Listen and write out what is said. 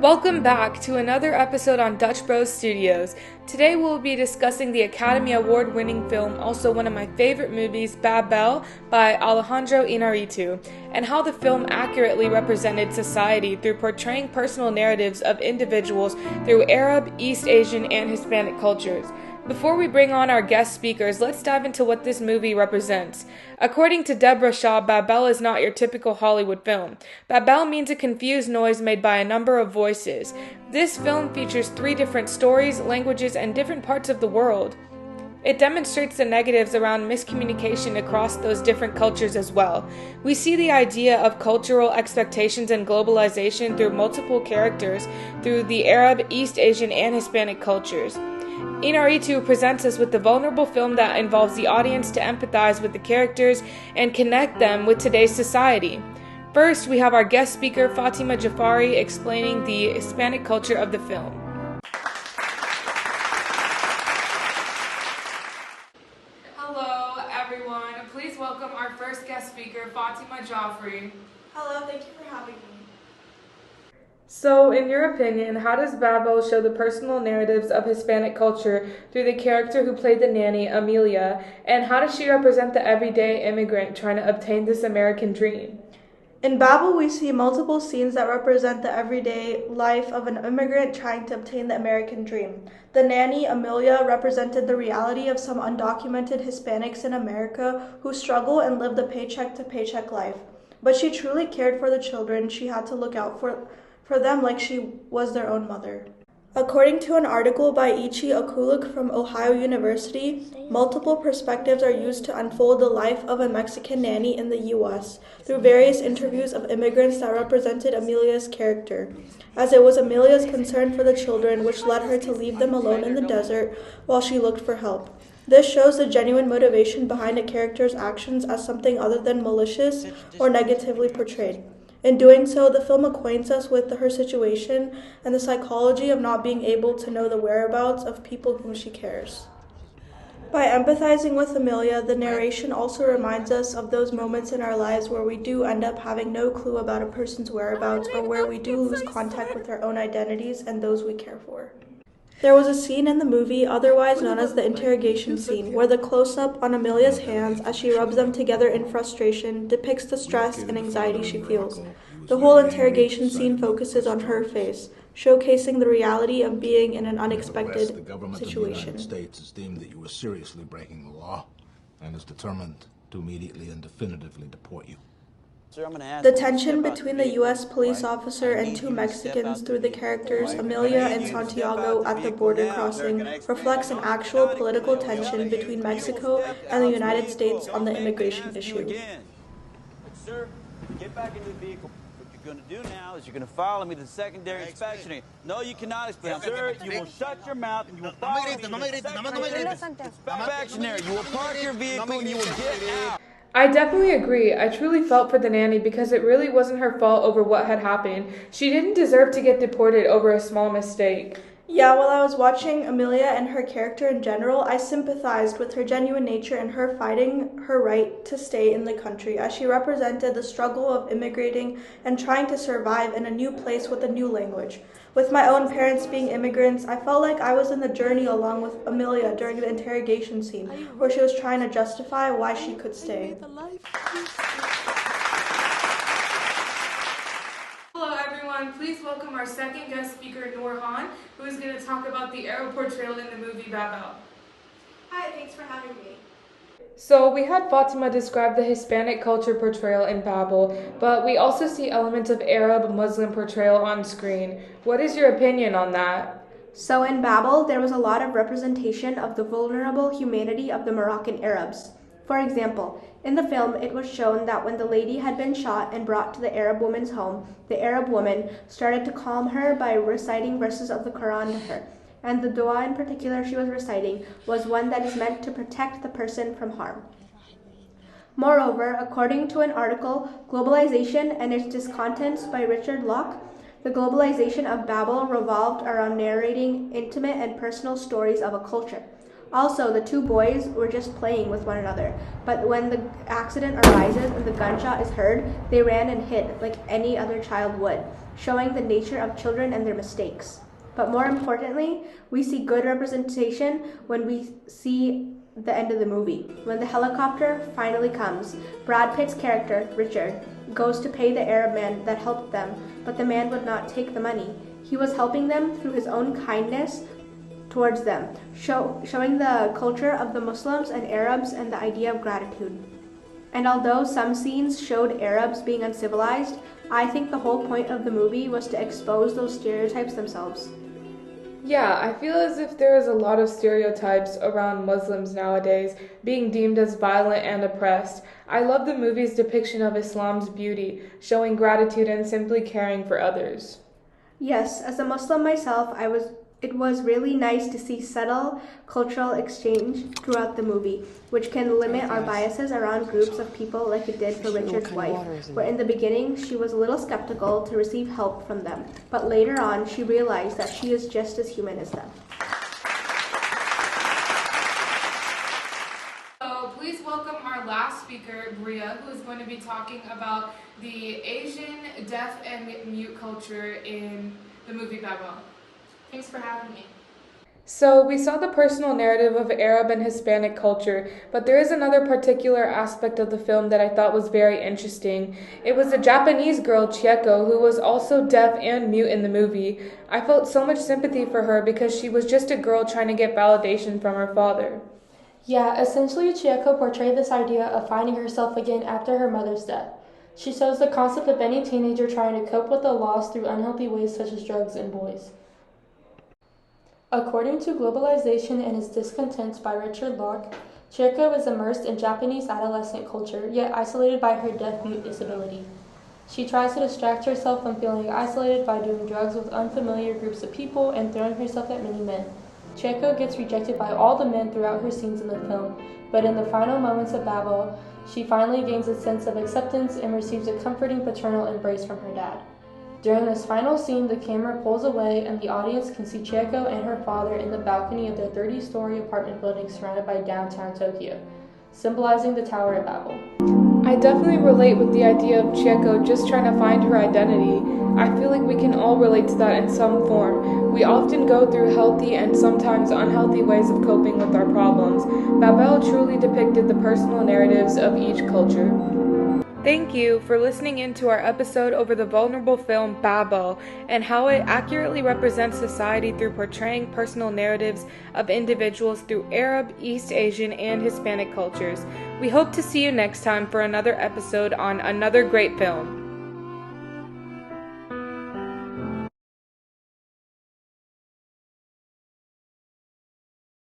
Welcome back to another episode on Dutch Bros Studios. Today we'll be discussing the Academy Award-winning film, also one of my favorite movies, Babel, by Alejandro Inarritu, and how the film accurately represented society through portraying personal narratives of individuals through Arab, East Asian, and Hispanic cultures. Before we bring on our guest speakers, let's dive into what this movie represents. According to Deborah Shaw, Babel is not your typical Hollywood film. Babel means a confused noise made by a number of voices. This film features 3 different stories, languages, and different parts of the world. It demonstrates the negatives around miscommunication across those different cultures as well. We see the idea of cultural expectations and globalization through multiple characters through the Arab, East Asian, and Hispanic cultures. Inarritu presents us with the vulnerable film that involves the audience to empathize with the characters and connect them with today's society. First, we have our guest speaker, Fatima Jafari, explaining the Hispanic culture of the film. Hello, everyone. Please welcome our first guest speaker, Fatima Jafari. Hello, thank you for having me. So, in your opinion, how does Babel show the personal narratives of Hispanic culture through the character who played the nanny, Amelia, and how does she represent the everyday immigrant trying to obtain this American dream? In Babel, we see multiple scenes that represent the everyday life of an immigrant trying to obtain the American dream. The nanny, Amelia, represented the reality of some undocumented Hispanics in America who struggle and live the paycheck-to-paycheck life. But she truly cared for the children. She had to look out for them like she was their own mother. According to an article by Ichi Okuluk from Ohio University, multiple perspectives are used to unfold the life of a Mexican nanny in the U.S. through various interviews of immigrants that represented Amelia's character, as it was Amelia's concern for the children which led her to leave them alone in the desert while she looked for help. This shows the genuine motivation behind a character's actions as something other than malicious or negatively portrayed. In doing so, the film acquaints us with her situation and the psychology of not being able to know the whereabouts of people whom she cares. By empathizing with Amelia, the narration also reminds us of those moments in our lives where we do end up having no clue about a person's whereabouts or where we do lose contact with our own identities and those we care for. There was a scene in the movie, otherwise known as the interrogation scene, where the close-up on Amelia's hands as she rubs them together in frustration depicts the stress and anxiety she feels. The whole interrogation scene focuses on her face, showcasing the reality of being in an unexpected situation. The government of the United States has deemed that you were seriously breaking the law and is determined to immediately and definitively deport you. The tension between the U.S. police officer and 2 Mexicans through the characters Amelia and Santiago at the border crossing reflects an actual political tension between Mexico and the United States on the immigration issue. Sir, get back into the vehicle. What you're going to do now is you're going to follow me to the secondary inspection. No, you cannot explain. Sir, you will shut your mouth and you will follow me to the secondary inspection area. You will park your vehicle and you will get out. I definitely agree. I truly felt for the nanny because it really wasn't her fault over what had happened. She didn't deserve to get deported over a small mistake. Yeah, while I was watching Amelia and her character in general, I sympathized with her genuine nature and her fighting her right to stay in the country, as she represented the struggle of immigrating and trying to survive in a new place with a new language. With my own parents being immigrants, I felt like I was in the journey along with Amelia during the interrogation scene, where she was trying to justify why she could stay. Hello everyone, please welcome our second guest speaker, Noor Han, who is going to talk about the Arab portrayal in the movie Babel. Hi, thanks for having me. So we had Fatima describe the Hispanic culture portrayal in Babel, but we also see elements of Arab Muslim portrayal on screen. What is your opinion on that? So in Babel, there was a lot of representation of the vulnerable humanity of the Moroccan Arabs. For example, in the film, it was shown that when the lady had been shot and brought to the Arab woman's home, the Arab woman started to calm her by reciting verses of the Quran to her. And the dua in particular she was reciting was one that is meant to protect the person from harm. Moreover, according to an article, Globalization and its Discontents by Richard Locke, the globalization of Babel revolved around narrating intimate and personal stories of a culture. Also, the two boys were just playing with one another, but when the accident arises and the gunshot is heard, they ran and hid like any other child would, showing the nature of children and their mistakes. But more importantly, we see good representation when we see the end of the movie. When the helicopter finally comes, Brad Pitt's character, Richard, goes to pay the Arab man that helped them, but the man would not take the money. He was helping them through his own kindness towards them, showing the culture of the Muslims and Arabs and the idea of gratitude. And although some scenes showed Arabs being uncivilized, I think the whole point of the movie was to expose those stereotypes themselves. Yeah, I feel as if there is a lot of stereotypes around Muslims nowadays, being deemed as violent and oppressed. I love the movie's depiction of Islam's beauty, showing gratitude and simply caring for others. Yes, as a Muslim myself, it was really nice to see subtle cultural exchange throughout the movie, which can limit our biases around groups of people like it did for Richard's wife, where in the beginning she was a little skeptical to receive help from them, but later on she realized that she is just as human as them. So please welcome our last speaker, Bria, who is going to be talking about the Asian deaf and mute culture in the movie Babel. Thanks for having me. So we saw the personal narrative of Arab and Hispanic culture, but there is another particular aspect of the film that I thought was very interesting. It was a Japanese girl, Chieko, who was also deaf and mute in the movie. I felt so much sympathy for her because she was just a girl trying to get validation from her father. Yeah, essentially Chieko portrayed this idea of finding herself again after her mother's death. She shows the concept of any teenager trying to cope with a loss through unhealthy ways such as drugs and boys. According to Globalization and Its Discontents by Richard Locke, Chieko is immersed in Japanese adolescent culture, yet isolated by her deaf-mute disability. She tries to distract herself from feeling isolated by doing drugs with unfamiliar groups of people and throwing herself at many men. Chieko gets rejected by all the men throughout her scenes in the film, but in the final moments of Babel, she finally gains a sense of acceptance and receives a comforting paternal embrace from her dad. During this final scene, the camera pulls away and the audience can see Chieko and her father in the balcony of their 30-story apartment building surrounded by downtown Tokyo, symbolizing the Tower of Babel. I definitely relate with the idea of Chieko just trying to find her identity. I feel like we can all relate to that in some form. We often go through healthy and sometimes unhealthy ways of coping with our problems. Babel truly depicted the personal narratives of each culture. Thank you for listening in to our episode over the vulnerable film Babel and how it accurately represents society through portraying personal narratives of individuals through Arab, East Asian, and Hispanic cultures. We hope to see you next time for another episode on another great film.